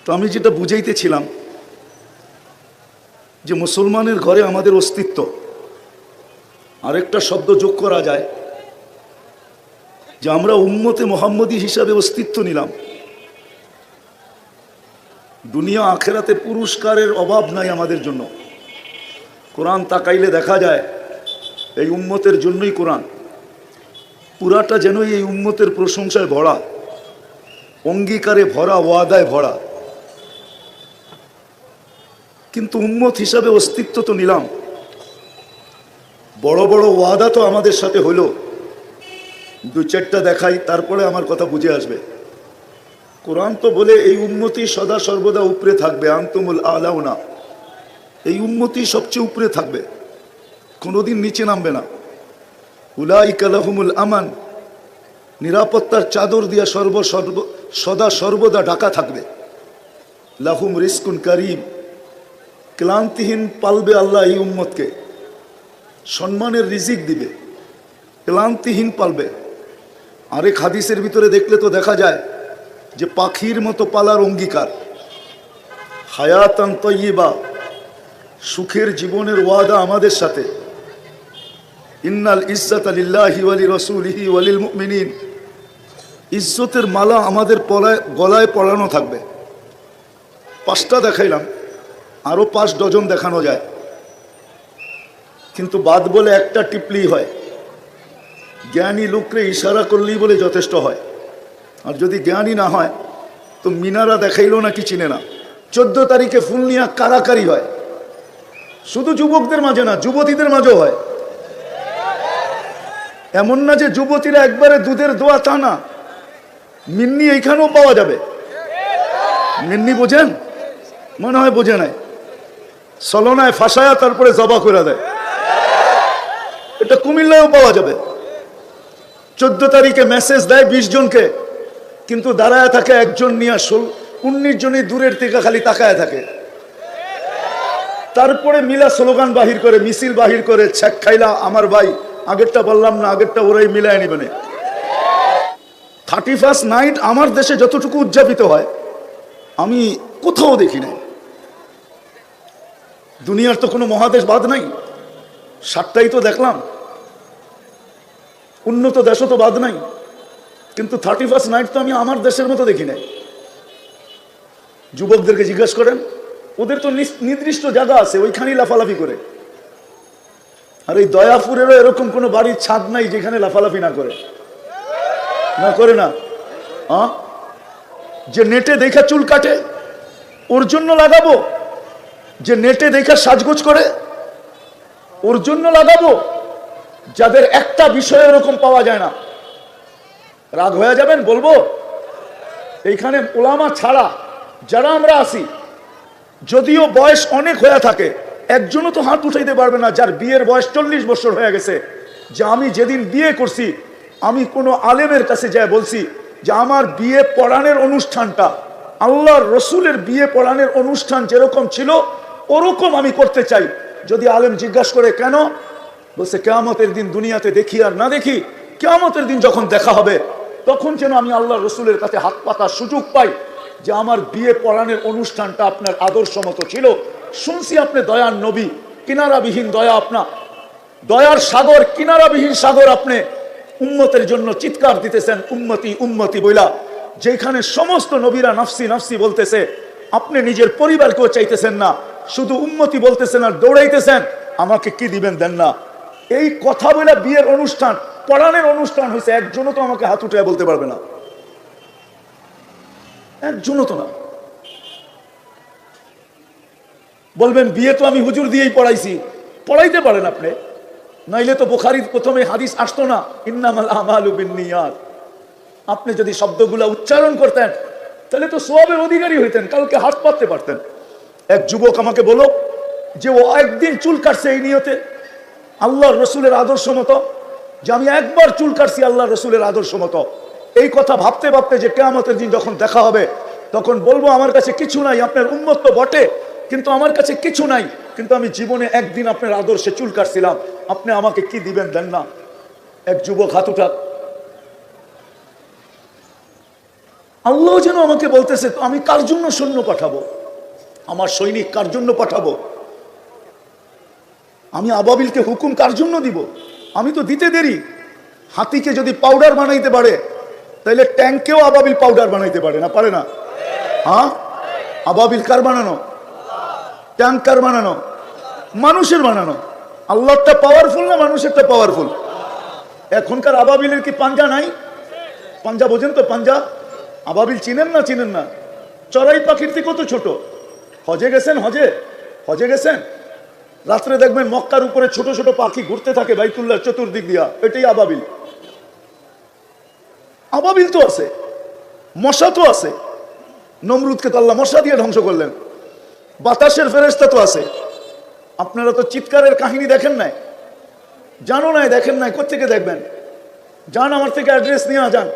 তো আমি যেটা বুঝাইতেছিলাম যে মুসলমানের ঘরে আমাদের অস্তিত্ব, আরেকটা শব্দ যোগ করা যায় যে আমরা উম্মতে মুহাম্মদী হিসাবে অস্তিত্ব নিলাম। দুনিয়া আখেরাতে পুরস্কারের অভাব নাই আমাদের জন্য। কোরআন তাকাইলে দেখা যায় এই উম্মতের জন্যই কোরআন, পুরাটা যেন এই উম্মতের প্রশংসায় ভরা, অঙ্গীকারে ভরা, ওয়াদায় ভরা। কিন্তু উম্মত হিসাবে অস্তিত্ব তো নিলাম, বড় বড় ওয়াদা তো আমাদের সাথে হলো। দু চারটা দেখাই, তারপরে আমার কথা বুঝে আসবে। কোরআন তো বলে এই উম্মতি সদা সর্বদা উপরে থাকবে, আনতুমুল আলাউনা, এই উম্মতি সবচেয়ে উপরে থাকবে, কোনোদিন নিচে নামবে না। উলাইকা লাহুমুল আমান, নিরাপত্তার চাদর দিয়া সদা সর্বদা ঢাকা থাকবে। লাহুম রিজকুন কারীম, ক্লান্তিহীন পালবে আল্লাহ এই উম্মতকে, সম্মানের রিজিক দিবে, ক্লান্তিহীন পালবে। আরেক হাদিসের ভিতরে দেখলে তো দেখা যায় যে পাখির মতো পালার অঙ্গীকার, হায়াতান তয়্যিবা, সুখের জীবনের ওয়াদা আমাদের সাথে। ইন্নাল ইজ্জাতা লিল্লাহি ওয়া লিরাসূলিহি ওয়া লিল মুমিনিন, ইজ্জতের মালা আমাদের গলায় পরানো থাকবে। 5টা দেখাইলাম, আরো 5 ডজন দেখানো যায়, কিন্তু বাদ বলে একটা টিপলেই হয়। জ্ঞানী লোকরে ইশারা করলেই বলে যথেষ্ট হয়। আর যদি জ্ঞানী না হয় তো মিনারা দেখাইলো নাকি চিনে না। 14 তারিখে ফুল নিয়ে কারাকারি হয়, শুধু যুবকদের মাঝে না, যুবতীদের মাঝেও হয়। এমন না যে যুবতীরা একবারে দুধের দোয়া, তা না, মিন্নি এইখানেও পাওয়া যাবে। মিন্নি বোঝেন? মনে হয় বোঝে নাই। সলনায় ফাঁসায়া তারপরে জবা করে দেয়, এটা কুমিল্লায়ও পাওয়া যাবে। 14 তারিখে মেসেজ দেয় 20 জনকে, কিন্তু দাঁড়ায় থাকে একজন নিয়ে, 19 জনই দূরের থেকে খালি তাকায় থাকে। তারপরে মিলা স্লোগান বাহির করে, মিছিল বাহির করে, ছেক খাইলা আমার ভাই, আগেরটা বললাম না, আগেরটা ওরাই মিলায় নিবে না। 31st নাইট আমার দেশে যতটুকু উদযাপিত হয় আমি কোথাও দেখি নাই। দুনিয়ার তো কোনো মহাদেশ বাদ নাই, 7টাই তো দেখলাম, উন্নত দেশও তো বাদ নাই, কিন্তু 31st নাইট তো আমি আমার দেশের মতো দেখি নাই। যুবকদেরকে জিজ্ঞাসা করেন, ওদের তো নির্দিষ্ট জায়গা আছে, ওইখানেই লাফালাফি করে। আর এই দয়াপুরেরও এরকম কোনো বাড়ির ছাদ নাই যেখানে লাফালাফি না করে, না করে না। যে নেটে দেখা চুল কাটে ওর জন্য লাগাবো, যে নেটে দেখা সাজগোজ করে ওর জন্য লাগাবো, যাদের একটা বিষয় এরকম পাওয়া যায় না। রাগ হয়ে যাবেন বলবো, এইখানে ওলামা ছাড়া যারা আমরা আছি, যদিও বয়স অনেক হয়ে থাকে, একজনও তো হাত উঠাইতে পারবে না যার বিয়ের বয়স 40 বছর হয়ে গেছে, যে আমি যেদিন বিয়ে করছি আমি কোনো আলেমের কাছে যাই বলছি যে আমার বিয়ে পড়ানোর অনুষ্ঠানটা আল্লাহর রসুলের বিয়ে পড়ানোর অনুষ্ঠান যেরকম ছিল ওরকম আমি করতে চাই। যদি আলেম জিজ্ঞাসা করে কেন, বলছে কিয়ামতের দিন দুনিয়াতে দেখি আর না দেখি, কিয়ামতের দিন যখন দেখা হবে তখন যেন আমি আল্লাহর রসুলের কাছে হাত পাতার সুযোগ পাই যে আমার বিয়ে পড়ানোর অনুষ্ঠানটা আপনার আদর্শ মতো ছিল। শুনছি আপনি দয়ার নবী, কিনারাবিহীন দয়া, আপনা দয়ার সাগর, কিনারাবিহীন সাগর, আপনি উম্মতের জন্য চিৎকার দিতেছেন উম্মতি উম্মতি বইলা, যেখানে সমস্ত নবীরা নাফসি নাফসি বলতেছে, আপনি নিজের পরিবারকেও চাইতেছেন না, শুধু উম্মতি বলতেছেন আর দৌড়াইতেছেন, আমাকে কি দিবেন দেন না। এই কথা বলে বিয়ের অনুষ্ঠান পড়ানোর অনুষ্ঠান হয়েছে, একজনও তো আমাকে হাত উঠে বলতে পারবে না, একজনও তো না। বলবেন বিয়ে তো আমি হুজুর দিয়েই পড়াইছি, পড়াইতে পারেন আপনি, নাইলে তো বুখারীর প্রথমে হাদিস আসতো না, ইন্নামাল আমালু বিন্নিয়াত। আপনি যদি শব্দগুলো উচ্চারণ করতেন তাহলে তো সওয়াবের অধিকারী হইতেন, কালকে হাত পাততে পারতেন। এক যুবক আমাকে বলো যে ও একদিন চুল কাটছে এই নিয়তে আল্লাহর রসুলের আদর্শ মতো, যে আমি একবার চুল কাটছি আল্লাহর রসুলের আদর্শ মতো। এই কথা ভাবতে ভাবতে যে কিয়ামতের দিন যখন দেখা হবে তখন বলবো আমার কাছে কিছু নাই, আপনার উম্মত তো বটে কিন্তু আমার কাছে কিছু নাই, কিন্তু আমি জীবনে একদিন আপনার আদর্শে চুল কাটছিলাম, আপনি আমাকে কি দিবেন দেন না। এক যুবক হাত উঠাক, আল্লাহ যেন আমাকে বলতেছে, তো আমি কার জন্য সৈন্য পাঠাবো, আমার সৈনিক কার জন্য পাঠাবো, আমি আবাবিলকে হুকুম কার জন্য দিব? আমি তো দিতে দেরি। হাতিকে যদি পাউডার বানাইতে পারে, তাহলে ট্যাঙ্কেও আবাবিল পাউডার বানাইতে পারে না? পারে না? হ্যাঁ, আবাবিল কার বানানো? ট্যাঙ্ক কার বানানো? মানুষের বানানো। আল্লাহটা পাওয়ারফুল না মানুষেরটা পাওয়ারফুল? এখনকার আবাবিলের কি পাঞ্জা নাই? পাঞ্জা বোঝেন তো? পাঞ্জা আবাবিল চিনেন না? চিনেন না? চড়াই পাখির থেকে কত ছোট। হজে গেছেন? হজে গেছেন? রাত্রে দেখবেন মক্কার উপরে ছোট ছোট পাখি ঘুরতে থাকে বাইতুল্লাহ চতুর্দিক দিয়া, এটাই আবাবিল। আবাবিল তো আছে, মশা তো আছে। নমরুদকে তো আল্লাহ মশা দিয়ে ধ্বংস করলেন। বাতাসের ফেরেশতা তো আছে। আপনারা তো চিৎকারের কাহিনী দেখেন নাই, জানো নাই, দেখেন নাই, কোত্থেকে দেখবেন? যান, আমার থেকে অ্যাড্রেস নিয়ে যান।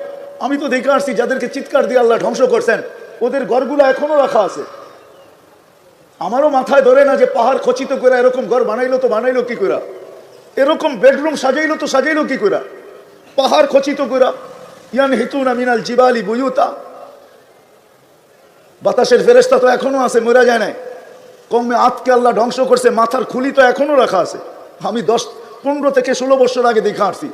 আমি তো দেখে আসছি যাদেরকে চিৎকার দিয়ে আল্লাহ ধ্বংস করছেন, ওদের ঘরগুলো এখনো রাখা আছে। আমারও মাথায় ধরে না যে পাহাড় খচিত করে এরকম ঘর বানাইলো, তো বানাইলো কি করে? এরকম বেডরুম সাজাইলো তো সাজাইলো কি করে? পাহাড় খচিত করে। ইয়ান হিতুনা মিনাল জিবালি বুয়ুতা। বাতাসের ফেরেশতা তো এখনো আছে, মরে যায় নাই। কমে আতকে আল্লাহ ধ্বংস করছে, মাথার খুলি তো এখনো রাখা আছে। আমি 15 থেকে 16 বছর আগে দেখে আসছি।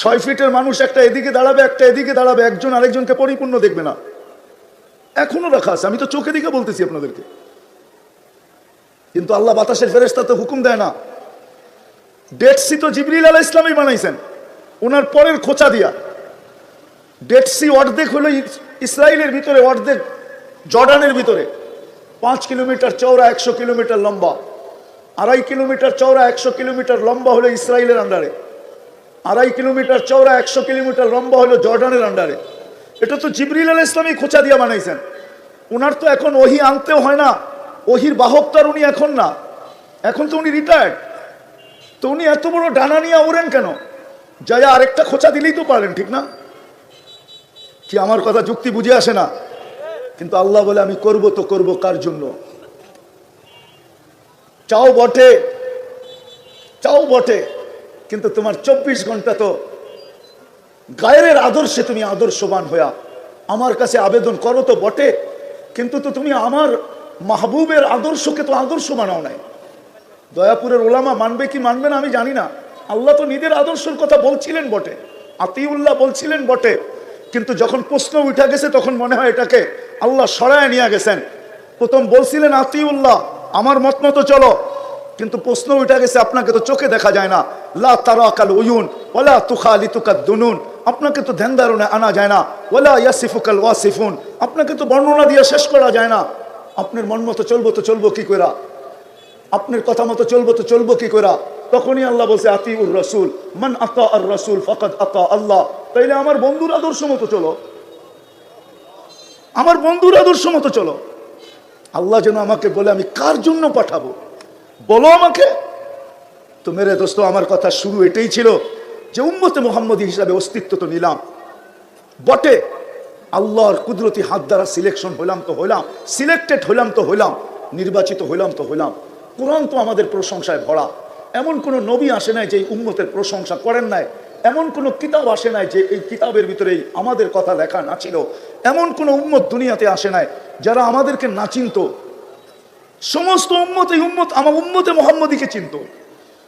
6 ফিটের মানুষ একটা এদিকে দাঁড়াবে, একটা এদিকে দাঁড়াবে, একজন আরেকজনকে পরিপূর্ণ দেখবে না, এখনো রাখা আছে। আমি তো চোখে দিকে বলতেছি আপনাদেরকে। কিন্তু আল্লাহ বাতাসের ফেরেশতা তো হুকুম দেয় না। ডেড সি তো জিবরিল আলাইহিস সালামই বানাইছেন, ওনার পরের খোঁচা দিয়া। ডেড সি অর্ধেক হলো ইসরায়েলের ভিতরে, অর্ধেক জর্ডানের ভিতরে। 5 কিলোমিটার চওড়া, 100 কিলোমিটার লম্বা। 2.5 কিলোমিটার চওড়া, 100 কিলোমিটার লম্বা হলো ইসরায়েলের আন্ডারে। 2.5 কিলোমিটার চওড়া, 100 কিলোমিটার লম্বা হলো জর্ডানের আন্ডারে। এটা তো জিবরিল আলাইহিস সালামই খোঁচা দিয়া বানাইছেন। ওনার তো এখন ওহি আনতেও হয় না, ওহির বাহক তো আর উনি এখন না, এখন তো উনি রিটায়ার্ড। তো উনি এত বড় ডানা নিয়ে ওড়েন কেন? যাই আরেকটা খোঁচা দিলেই তো পারেন, ঠিক না? কি আমার কথা যুক্তি বুঝে আসে না? কিন্তু আল্লাহ বলে আমি করব, তো করব কার জন্য? চাও বটে, কিন্তু তোমার 24 ঘন্টা তো গায়ের আদর্শে তুমি আদর্শবান হইয়া আমার কাছে আবেদন করো তো বটে, কিন্তু তো তুমি আমার মাহবুবের আদর্শকে তো আদর্শ বানাও নাই। দয়াপুরের ওলামা মানবে কি মানবে না আমি জানি না। আল্লাহ তো নিজের আদর্শের কথা বলছিলেন বটে, আতিউল্লাহ বলছিলেন বটে, কিন্তু যখন প্রশ্ন উঠে গেছে তখন মনে হয় এটাকে আল্লাহ সরায় নিয়ে গেছেন। প্রথম বলছিলেন আতিউল্লাহ, আমার মত মতো চলো, কিন্তু প্রশ্ন উঠে গেছে আপনাকে তো চোখে দেখা যায় না। লা তারাকাল উয়ুন ওয়ালা তুখালিতুকাদ দুনুন, আপনাকে তো ধ্যান ধারণে আনা যায় না। ওয়ালা ইয়াসিফুকাল ওয়াসিফুন, আপনাকে তো বর্ণনা দিয়ে শেষ করা যায় না। আপনার মন মতো চলবো তো চলবো কি করে? আপনার কথা মতো চলবো তো চলবো কি করে? তখনই আল্লাহ বলছে আতিউর রাসূল, মান আতা আর রাসূল ফাকাদ আতা আল্লাহ। তাইলে আমার বন্ধুর আদর্শ মতো চলো, আমার বন্ধুর আদর্শ মতো চলো। আল্লাহ যেন আমাকে বলে আমি কার জন্য পাঠাবো, বলো আমাকে। তো মেরে দোস্ত, আমার কথা শুরু এটাই ছিল যে উম্মতে মুহাম্মদী হিসাবে অস্তিত্ব তো নিলাম বটে, আল্লাহর কুদরতি হাত দ্বারা সিলেকশন হইলাম তো হইলাম, সিলেক্টেড হইলাম তো হইলাম, নির্বাচিত হইলাম তো হইলাম। কোরআন তো আমাদের প্রশংসায় ভরা। এমন কোন নবী আসে নাই যে এই উম্মতের প্রশংসা করেন নাই, এমন কোন কিতাব আসে নাই যে এই কিতাবের ভিতরেই আমাদের কথা লেখা না ছিল, এমন কোন উম্মত দুনিয়াতে আসে নাই যারা আমাদেরকে না চিনত। সমস্ত উম্মত এই উম্মত আমার উম্মতে মুহাম্মদীকে চিনত,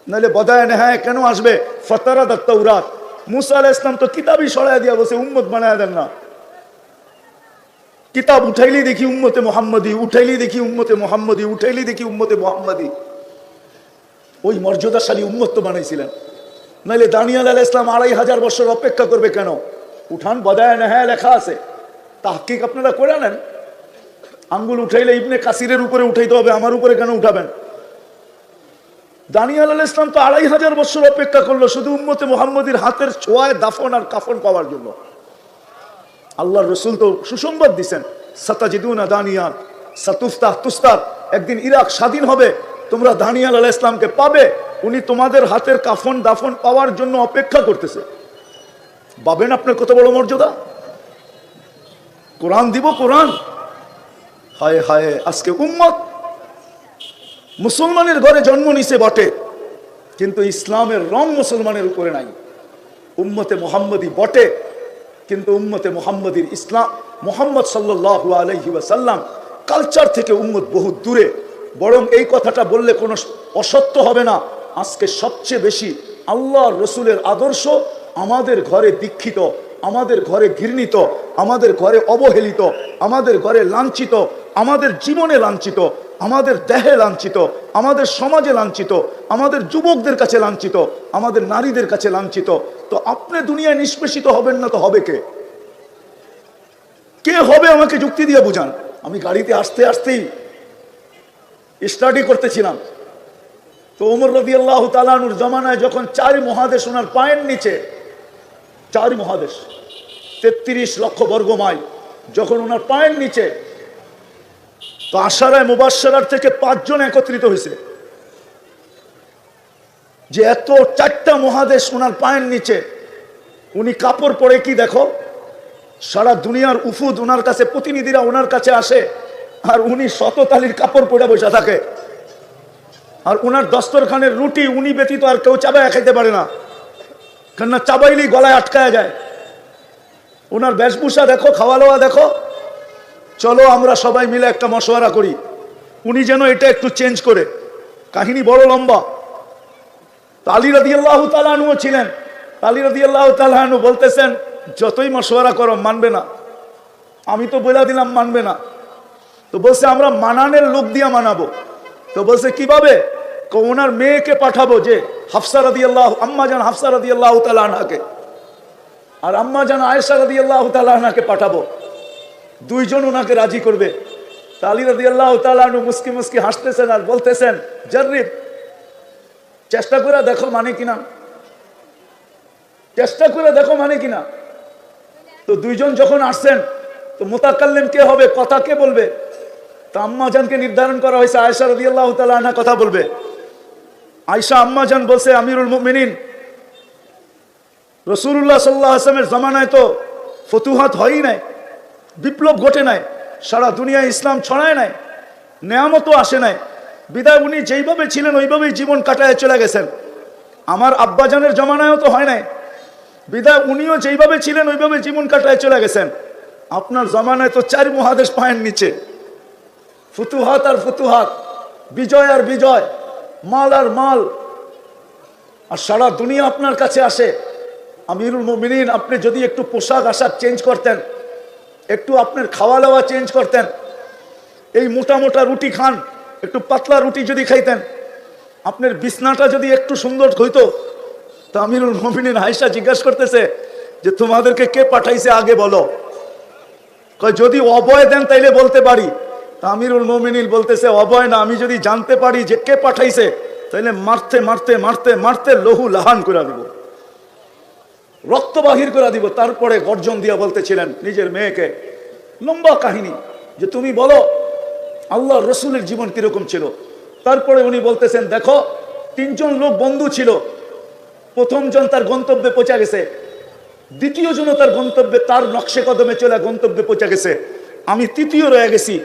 নাহলে বদায় নেহায় কেন আসবে? ফাতারাত তাওরাত, মুসা আলাইহিস সালাম তো কিতাবই সরায় দিয়া বসে উম্মত বানায় দেন না। কিতাব উঠাইলেই দেখি উম্মতে মুহাম্মদী, উঠাইলেই দেখি উম্মতে মুহাম্মদী, উঠাইলেই দেখি উম্মতে মুহাম্মদী। ওই মর্যাদাশালী উম্মত তো বানাইছিলেন, নাহলে দানিয়েল আলাইহিস সালাম 2500 বছর অপেক্ষা করবে কেন? উঠান, বদায় নেহায় লেখা আছে, তাহকিক আপনারা করে নেন। আঙ্গুল উঠাইলে ইবনে কাসিরের উপরে উঠাইতে হবে, আমার উপরে কেন উঠাবেন? দানিয়েল আলাইহিস সালাম তো 2500 বছর অপেক্ষা করলো শুধু উম্মতে মুহাম্মদীর হাতের ছোঁয়ায় দাফন আর কাফন পাওয়ার জন্য। আল্লাহর রাসূল তো সুসংবাদ দিবেন, সাতাজিদুনা দানিয়াল সাতুফতাহ তুস্তার, একদিন ইরাক স্বাধীন হবে, তোমরা দানিয়েল আলাইহিস সালামকে পাবে, উনি তোমাদের হাতের কাফন দাফন পাওয়ার জন্য অপেক্ষা করতেছে। পাবেন আপনার কত বড় মর্যাদা? কোরআন দিব, কোরআন। হায় হায়, আজকে উম্মত মুসলমানের ঘরে জন্ম নিছে বটে, কিন্তু ইসলামের রং মুসলমানের উপরে নাই। উম্মতে মুহাম্মদী বটে, কিন্তু উম্মতে মুহাম্মদীর ইসলাম মুহাম্মদ সাল্লাল্লাহু আলাইহি ওয়াসাল্লাম কালচার থেকে উম্মত বহু দূরে। বরং এই কথাটা বললে কোনো অসত্য হবে না, আজকে সবচেয়ে বেশি আল্লাহর রসুলের আদর্শ আমাদের ঘরে দীক্ষিত, আমাদের ঘরে ঘৃণিত, আমাদের ঘরে অবহেলিত, আমাদের ঘরে লাঞ্ছিত, আমাদের জীবনে লাঞ্ছিত, আমাদের দেহে লাঞ্ছিত, আমাদের সমাজে লাঞ্ছিত, আমাদের যুবকদের কাছে লাঞ্ছিত, আমাদের নারীদের কাছে লাঞ্ছিত। তো আপনি দুনিয়ায় নিষ্পেষিত হবেন না তো হবে কে? কে হবে আমাকে যুক্তি দিয়ে বুঝান। আমি গাড়িতে আসতে আসতেই স্টাডি করতেছিলাম, তো ওমর রাদিয়াল্লাহু তাআলা আনহুর জমানায় যখন 4 মহাদেশ ওনার পায়ের নিচে, 4 মহাদেশ 33 লক্ষ বর্গ মাইল যখন ওনার পায়ের নিচে, তো আশারায়ে মুবাশশারার থেকে 5 জন একত্রিত হয়েছে যে এত 4টা মহাদেশ ওনার পায়ের নিচে, উনি কাপড় পরে কি দেখো, সারা দুনিয়ার উফুদ ওনার কাছে, প্রতিনিধিরা ওনার কাছে আসে, আর উনি শততালির কাপড় পরে বসে থাকে। আর ওনার দস্তরখানের রুটি উনি ব্যতীত আর কেউ চাবায় খাইতে পারে না, কেননা চাবাইলেই গলায় আটকায় যায়। ওনার বেশভূষা দেখো, খাওয়া দাওয়া দেখো। চলো আমরা সবাই মিলে একটা মশওয়ারা করি, উনি যেন এটা একটু চেঞ্জ করে। কাহিনী বড় লম্বা। আলী রাদিয়াল্লাহু তাআলা আনহু ছিলেন, আলী রাদিয়াল্লাহু তাআলা আনহু বলতেছেন যতই মশওয়ারা করো মানবে না। আমি তো বলে দিলাম মানবে না, তো বলছে আমরা মানানের লোক দিয়ে মানাবো। তো বলছে কিভাবে? ওনার মেয়েকে পাঠাবো, যে হাফসা রাদিয়াল্লাহু, আম্মা জান হাফসা রাদিয়াল্লাহু তাআলা আনহাকে, আর আম্মা জান আয়েশা রাদিয়াল্লাহু তাআলা আনহাকে পাঠাবো, 2 জন ওনাকে রাজি করবে। আলী রাদিয়াল্লাহু তাআলা আনহু মুস্কি মুস্কি হাসতেছেন আর বলতেছেন জাররিব, চেষ্টা করে দেখো মানে কিনা, চেষ্টা করে দেখো মানে কিনা। তো 2 জন যখন আসছেন, তো মুতাকাল্লিম কে হবে, কথা কে বলবে? তো আম্মা জানকে নির্ধারণ করা হয়েছে আয়েশা রাদিয়াল্লাহু তাআলা আনহা কথা বলবে। আয়েশা আম্মা জান বলছে আমিরুল মুমিনিন, রাসূলুল্লাহ সাল্লাল্লাহু আলাইহি ওয়াসাল্লামের জামানায় তো ফতুহাত হয়ই নাই, বিপ্লব ঘটে নাই, সারা দুনিয়ায় ইসলাম ছড়ায় নাই, নেয়ামতও আসে নাই, বিদায় উনি যেইভাবে ছিলেন ওইভাবেই জীবন কাটায় চলে গেছেন। আমার আব্বাজানের জমানায়ও তো হয় নাই, বিদায় উনিও যেইভাবে ছিলেন ওইভাবে জীবন কাটায় চলে গেছেন। আপনার জমানায় তো 4 মহাদেশ পায়ের নিচে, ফুতুহাত আর ফুতুহাত, বিজয় আর বিজয়, মাল আর মাল, আর সারা দুনিয়া আপনার কাছে আসে। আমিরুল মুমিনিন, আপনি যদি একটু পোশাক আশাক চেঞ্জ করতেন, একটু আপনার খাওয়া দাওয়া চেঞ্জ করতেন, এই মোটা মোটা রুটি খান, একটু পাতলা রুটি যদি খাইতেন, আপনার বিছনাটা যদি একটু সুন্দর হইতো। তো আমিরুল মুমিনিন আয়েশা জিজ্ঞাসা করতেছে যে তোমাদেরকে কে পাঠাইছে আগে বলো। যদি অভয় দেন তাইলে বলতে পারি। আমিরুল মুমিনিন বলতেছে অভয় না, আমি যদি জানতে পারি যে কে পাঠাইছে তাইলে মারতে মারতে মারতে মারতে লহু লাহান করে দিব, রক্ত বাহির করে দিব। তারপরে গর্জন দিয়া বলতেছিলেন নিজের মেয়েকে, লম্বা কাহিনী, যে তুমি বলো আল্লাহর রসুলের জীবন কিরকম ছিল। তারপরে উনি বলতেছেন দেখো 3 জন লোক বন্ধু ছিল, প্রথম জন তার গন্তব্যে পৌঁছে গেছে, দ্বিতীয় জন তার গন্তব্যে, তার নকশে কদমে চলে গন্তব্যে পৌঁছে গেছে, আমি তৃতীয় রয়ে গেছি।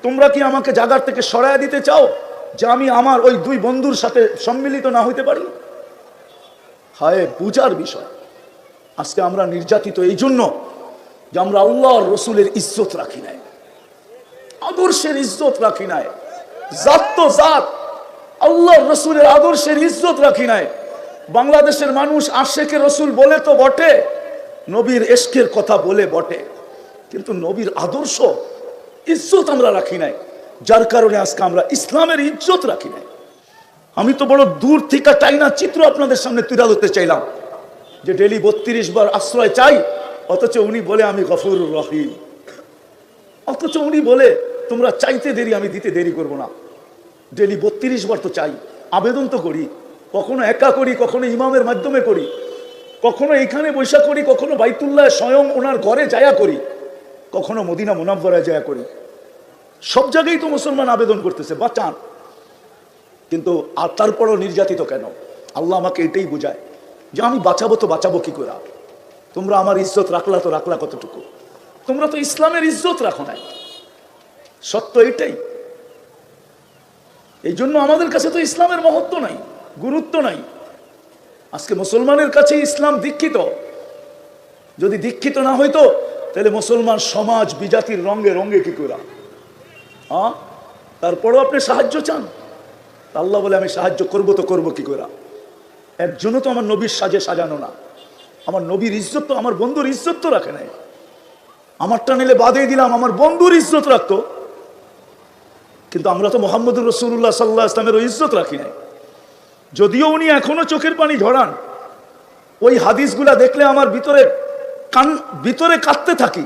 তোমরা কি আমাকে জায়গার থেকে সরায় দিতে চাও যে আমি আমার ওই 2 বন্ধুর সাথে সম্মিলিত না হইতে পারি? হায় বুঝার বিষয়। আজকে আমরা নির্যাতিত এই জন্য যে আমরা আল্লাহর রসুলের ইজ্জত রাখি নাই, আদর্শের ইজ্জত রাখি নাই, জাত তো জাত, আল্লাহর রসুলের আদর্শের ইজ্জত রাখি নাই। বাংলাদেশের মানুষ আশেকে রসুল বলে তো বটে, নবীর এশকের কথা বলে বটে, কিন্তু নবীর আদর্শ ইজ্জত আমরা রাখি নাই, যার কারণে আজকে আমরা ইসলামের ইজ্জত রাখি নাই। আমি তো বড় দূর থেকে টাইনা চিত্র আপনাদের সামনে তুলে ধরতে চাইলাম যে ডেলি 32 বার আশ্রয় চাই, অথচ উনি বলে আমি গফুরুর রহিম, অথচ উনি বলে তোমরা চাইতে দেরি আমি দিতে দেরি করব না। ডেলি 32 বার তো চাই, আবেদন তো করি, কখনো একা করি, কখনো ইমামের মাধ্যমে করি, কখনো এখানে বৈশা করি, কখনো বাইতুল্লাহ স্বয়ং ওনার ঘরে যায়া করি, কখনো মদিনা মুনাব্বরায় যায়া করি। সব জায়গায় তো মুসলমান আবেদন করতেছে বাঁচান, কিন্তু আর তারপরও নির্যাতিত কেন? আল্লাহ আমাকে এটাই বোঝায় যে আমি বাঁচাবো তো বাঁচাবো কি করে? তোমরা আমার ইজ্জত রাখলা তো রাখলা কতটুকু? তোমরা তো ইসলামের ইজ্জত রাখো নাই, সত্য এটাই। এই জন্য আমাদের কাছে তো ইসলামের মহত্ব নাই, গুরুত্ব নাই। আজকে মুসলমানের কাছে ইসলাম দীক্ষিত, যদি দীক্ষিত না হইতো তাহলে মুসলমান সমাজ বিজাতির রঙে রঙে কি করে? হ্যাঁ, তারপরেও আপনি সাহায্য চান। আল্লাহ বলে আমি সাহায্য করব তো করব কি করে? একজনও তো আমার নবীর সাজে সাজানো না। আমার নবীর ইজ্জত তো, আমার বন্ধুর ইজ্জত তো রাখে নাই। আমারটা নিলে বাদে দিলাম, আমার বন্ধুর ইজ্জত রাখতো। কিন্তু আমরা তো মুহাম্মদুর রাসূলুল্লাহ সাল্লাল্লাহু আলাইহি ওয়াসাল্লামের ইজ্জত রাখি নাই। যদিও উনি এখনো চোখের পানি ঝরান, ওই হাদিসগুলা দেখলে আমার ভিতরে কাঁদতে থাকি।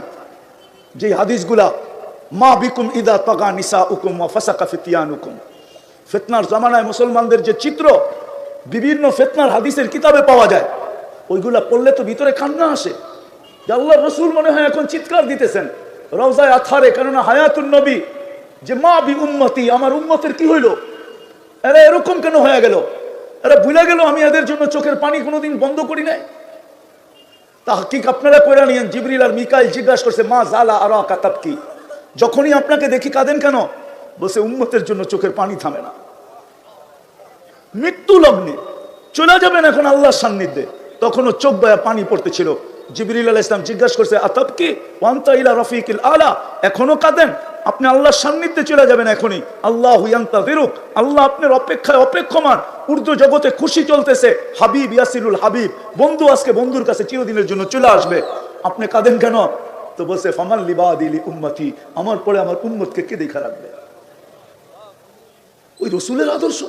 যে হাদিসগুলা, মা বিকুম ইদা তাগা নিসাউকুম ওয়া ফাসাকা ফিতিয়ানুকুম, ফিতনার জামানায় মুসলমানদের যে চিত্র বিভিন্ন ফিতনার হাদিসের কিতাবে পাওয়া যায়, ওইগুলা পড়লে তো ভিতরে কান্না আসে। যে আল্লাহর রাসূল মনে হয় এখন চিৎকার দিতেছেন রওজায়ে আতহারে, কেননা হায়াতুন নবী, যে মা বি উম্মতি, আমার উম্মতের কি হইল, এরা এরকম কেন হয়ে গেল, এরা ভুলে গেল আমি এদের জন্য চোখের পানি কোনোদিন বন্ধ করি নাই। তাহকিক আপনারা কইরা নিয়েন। জিবরিল আর মিকাইল জিজ্ঞাসা করছে, মা জালা আরাকা তাবকি, যখনই আপনাকে দেখি কাঁদেন কেন? বলছে উম্মতের জন্য চোখের পানি থামে না। মৃত্যু লগ্নে চলে যাবেন এখন আল্লাহর সান্নিধ্যে, তখনও চোখ বয়া পানি পড়তেছিল। জিবরিল আলাইহিস সালাম জিজ্ঞাসা করছে, আতাবকি ওয়া আনতা ইলা রাফিকিল আলা, এখনো কাঁদেন? আপনি আল্লাহর সান্নিধ্যে চলে যাবেন এখনই। আল্লাহু ইয়ান্তাযিরুক, আল্লাহ আপনার অপেক্ষায় অপেক্ষমান। উর্দু জগতে খুশি চলতেছে, হাবিব ইয়াসিলুল হাবিব, বন্ধু আজকে বন্ধুর কাছে চিরদিনের জন্য চলে আসবে। আপনি কাঁদেন কেন? তো বলছে, ফামান লিবাদি লি উম্মতি, আমার পরে আমার উম্মতকে কে দেখা রাখবে? ওই রাসূলের আদর্শ।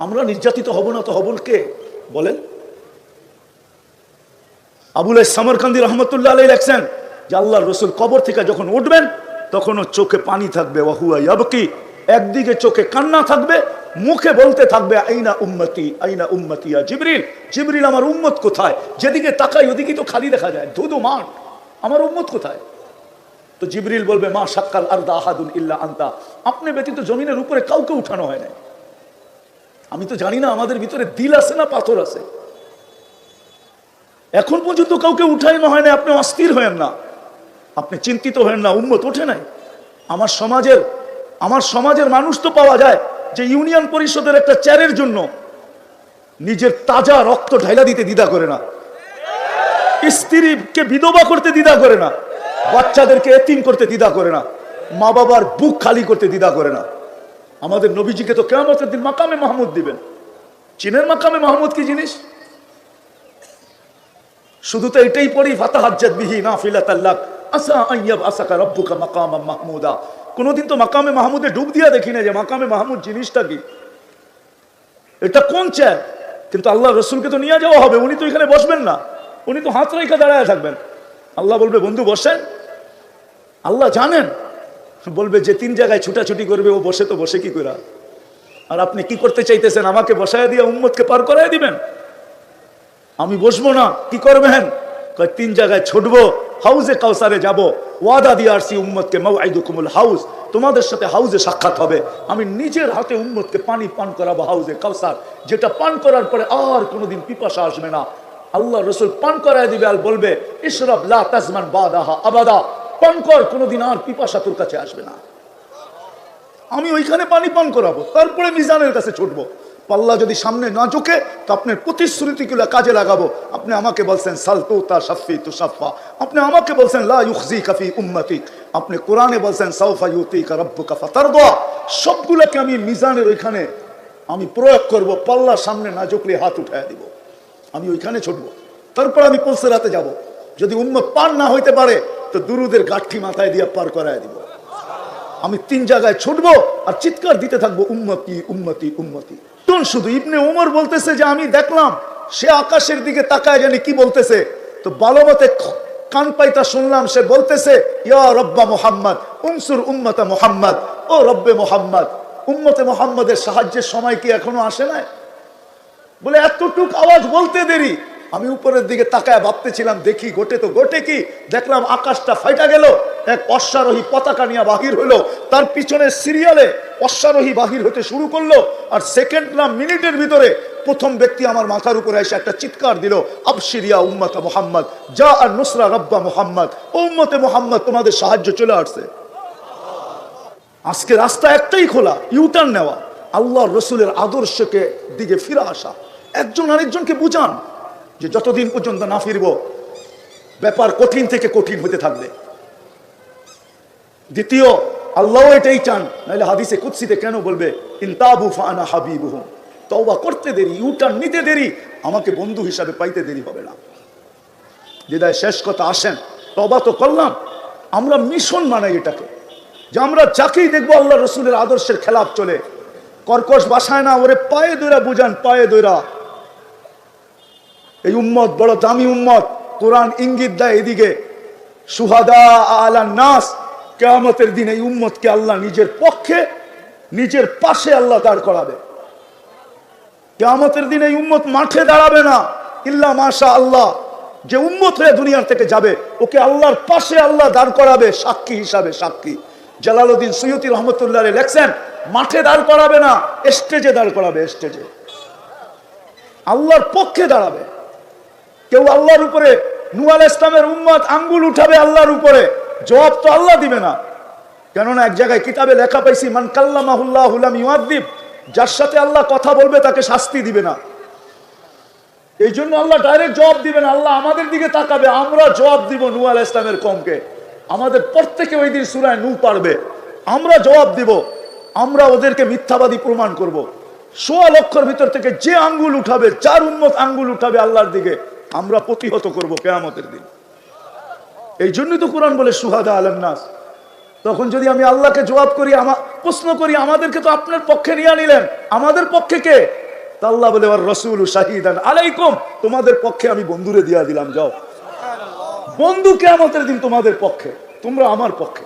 আমরা নির্যাতিত হব না তো হবল কে বলেন? আবুল সামরকান্দি রহমতুল্লাহ আলাইহি লেখছেন যে আল্লাহর রাসূল কবর থেকে যখন উঠবেন তখনও চোখে পানি থাকবে, ওয়াহুয়া ইয়াবকি, একদিকে চোখে কান্না থাকবে, মুখে বলতে থাকবে আইনা উম্মতি আইনা উম্মতি ইয়া জিবরিল, জিবরিল আমার উম্মত কোথায়? যেদিকে তাকাই ওদিকে তো খালি দেখা যায়, ধুধু মাঠ, আমার উম্মত কোথায়? তো জিবরিল বলবে, মা শাক্কাল আরদা আহাদুন ইল্লা আনতা, আপনি ব্যতীত জমিনের উপরে কাউকে উঠানো হয় না। আমি তো জানি না আমাদের ভিতরে দিল আছে না পাথর আছে। এখন পর্যন্ত কাউকে উঠানো হয় না। আপনি অস্থির হয়েন না, আপনি চিন্তিত হয়েন না, উম্মত ওঠে নাই। আমার সমাজের মানুষ তো পাওয়া যায় যে ইউনিয়ন পরিষদের একটা চেয়ারের জন্য নিজের তাজা রক্ত ঢাইলা দিতে দ্বিধা করে না, স্ত্রীকে বিধবা করতে দ্বিধা করে না, বাচ্চাদেরকে এতিম করতে দ্বিধা করে না, মা বাবার বুক খালি করতে দ্বিধা করে না। আমাদের নবীজিকে তো কিয়ামতের দিন মাকামে মাহমুদ দিবেন। চীনের মাকামে মাহমুদ কি জিনিস? শুধু তো এটাই পড়ি, ফাতাহাজ্জাত বিহি নাফিলাতাল লাক আসা আইয়াব আসাকা রাব্বুকা মাকামাম মাহমুদা। কোনদিন তো মাকামে মাহমুদে ডুব দিয়া দেখি না যে মাকামে মাহমুদ জিনিসটা কি, এটা কোন চেয়ার। কিন্তু আল্লাহ রসুলকে তো নিয়ে যাওয়া হবে, উনি তো এখানে বসবেন না, উনি তো হাত রেখে দাঁড়ায় থাকবেন। আল্লাহ বলবে, বন্ধু বসেন। আল্লাহ জানেন, বলবে যে তিন জায়গায় ছুটাছুটি করবে ও বসে তো বসে কি করে? আর আপনি কি করতে চাইতেছেন? আমাকে বসায় দিয়ে উম্মতকে পার করায় দিবেন? আমি বসবো না, কি করবেন? তিন জায়গায় ছুটবো, হাউজে কাউসারে যাব, ওয়াদা দিয়ে আসছি উম্মতকে, মাওয়াইদুকুমুল হাউজ, তোমাদের সাথে হাউজে সাক্ষাৎ হবে। আমি নিজের হাতে উম্মতকে পানি পান করাবো, হাউজে কাউসার, যেটা পান করার পরে আর কোনোদিন পিপাসা আসবে না। আল্লাহ রসুল পান করায় দিবে আর বলবে, ইশরাব লা তাজমান বাদাহা আবাদা, পান কর, কোনোদিন আর পিপাসা তোর কাছে আসবে না। আমি ওইখানে পানি পান করাবো, তারপরে মিজানের কাছে ছুটবো। পাল্লা যদি সামনে না ঝুঁকে তো আপনার প্রতিশ্রুতিগুলো কাজে লাগাবো। আপনি আমাকে বলছেন সালতুতা শাফি তুসাফা, আপনি আমাকে বলছেন লা ইউখজিকা ফি উম্মতিক, আপনি কোরআনে বলছেন সাউফা ইউতিকা রাব্বুকা ফাতারদা। সবগুলোকে আমি মিজানের ওইখানে আমি প্রয়োগ করব। পাল্লার সামনে না ঝুঁকলে হাত উঠায় দিব, আমি ওইখানে ছুটবো। তারপর আমি পুলসিরাতে যাব। যদি উম্মত পার না হইতে পারে তো দুরুদের গাঠি মাথায় দিয়ে পার করায় দিব। আমি তিন জায়গায় ছুটবো আর চিৎকার দিতে থাকবো, উম্মতি উম্মতি উম্মতি। শুধু ইবনে ওমর বলতেছে যে আমি দেখলাম সে আকাশের দিকে তাকায় জানি কি বলতেছে, তো ভালো মতে কান পাইতা শুনলাম, সে বলতেছে ইয়া রব্বা মুহাম্মদ উনসুর উম্মতা মুহাম্মদ, ও রব্বে মুহাম্মদ, উম্মতে মুহাম্মদের সাহায্যের সময় কি এখনো আসে নাই? বলে এতটুক আওয়াজ বলতে দেরি। আমি উপরের দিকে তাকায় ভাবতেছিলাম, দেখি গোটে তো গোটে কি, দেখলাম আকাশটা ফাইটা গেল, এক অশ্বারোহী পতাকা নিয়ে বাহির হলো, তার পিছনে সিরিয়ালে অশ্বারোহী বাহির হতে শুরু করলো। আর সেকেন্ড না মিনিটের ভিতরে প্রথম ব্যক্তি আমার মাথার উপরে এসে একটা চিৎকার দিল, আবশিরিয়া উম্মতা মুহাম্মদ যা আর নুসরা রব্বা মুহাম্মদ, ও উম্মতে মুহাম্মদ তোমাদের সাহায্য চলে আসছে। আজকে রাস্তা একটাই খোলা, ইউটার্ন নেওয়া, আল্লাহর রসুলের আদর্শকে দিকে ফিরে আসা। একজন আরেকজনকে বুঝান যে যতদিন পর্যন্ত না ফিরব ব্যাপার কঠিন থেকে কঠিন হতে থাকবে। দ্বিতীয়, আল্লাহ এটাই চান, নাহলে হাদিসে কুদসিতে কেন বলবে ইনতাবু ফানা হাবিবুহুম, তওবা করতে দেরি, ইউটার্ন নিতে দেরি, আমাকে বন্ধু হিসাবে পাইতে দেরি হবে না। দিদায় শেষ কথা, আসেন তওবা তো করলাম, আমরা মিশন মানাই এটাকে, যে আমরা যাকেই দেখবো আল্লাহ রসুলের আদর্শের খেলাফ চলে, কর্কশ বাসায় না, ওরে পায়ে দৈরা বুঝান, পায়ে দৈরা। এই উম্মত বড় দামি উম্মত, কোরআন ইঙ্গিত দেয় এদিকে, সুহাদা আলা নাস, কিয়ামতের দিন এই উম্মতকে আল্লাহ নিজের পক্ষে, নিজের পাশে আল্লাহ দাঁড় করাবে। কিয়ামতের দিন এই উম্মত মাঠে দাঁড়াবে না, ইল্লা মাশা আল্লাহ। যে উম্মত হয়ে দুনিয়ার থেকে যাবে, ওকে আল্লাহর পাশে আল্লাহ দাঁড় করাবে সাক্ষী হিসাবে। সাক্ষী জালালউদ্দিন সুয়ুতী রহমতুল্লাহ আলাইহি লেখছেন, মাঠে দাঁড় করাবে না, স্টেজে দাঁড় করাবে, স্টেজে আল্লাহর পক্ষে দাঁড়াবে। কেউ আল্লাহর উপরে, নূহ আলাইহিস সালামের উম্মত আঙ্গুল উঠাবে আল্লাহর উপরে, জবাব তো আল্লাহ দিবে না। কেননা এক জায়গায় কিতাবে লেখা পাইছি, মান কাল্লামাহুল্লাহু লাম ইউআযিব, যার সাথে আল্লাহ কথা বলবে তাকে শাস্তি দিবে না। এই জন্য আল্লাহ ডাইরেক্ট জবাব দিবেন, আল্লাহ আমাদের দিকে তাকাবে, আমরা জবাব দিব নূহ আলাইহিস সালামের কওমকে। আমাদের প্রত্যেকে ওই দিন সূরা নূহ পড়বে, আমরা জবাব দিব, আমরা ওদেরকে মিথ্যাবাদী প্রমাণ করব। ১৬ লক্ষের ভিতর থেকে যে আঙ্গুল উঠাবে, যার উম্মত আঙ্গুল উঠাবে আল্লাহর দিকে, আমরা প্রতিহত করব কিয়ামতের দিন। এই জন্যই তো কোরআন বলে সুহাদা আলান নাস। তখন যদি আমি আল্লাহকে জবাব করি, প্রশ্ন করি, আমাদেরকে তো আপনার পক্ষে নিয়ে নিলেন, আমাদের পক্ষে কে? তা আল্লাহ বলে আর রাসূলু শাহিদান আলাইকুম, তোমাদের পক্ষে আমি বন্ধুরে দিয়া দিলাম, যাও বন্ধু কিয়ামতের দিন তোমাদের পক্ষে, তোমরা আমার পক্ষে।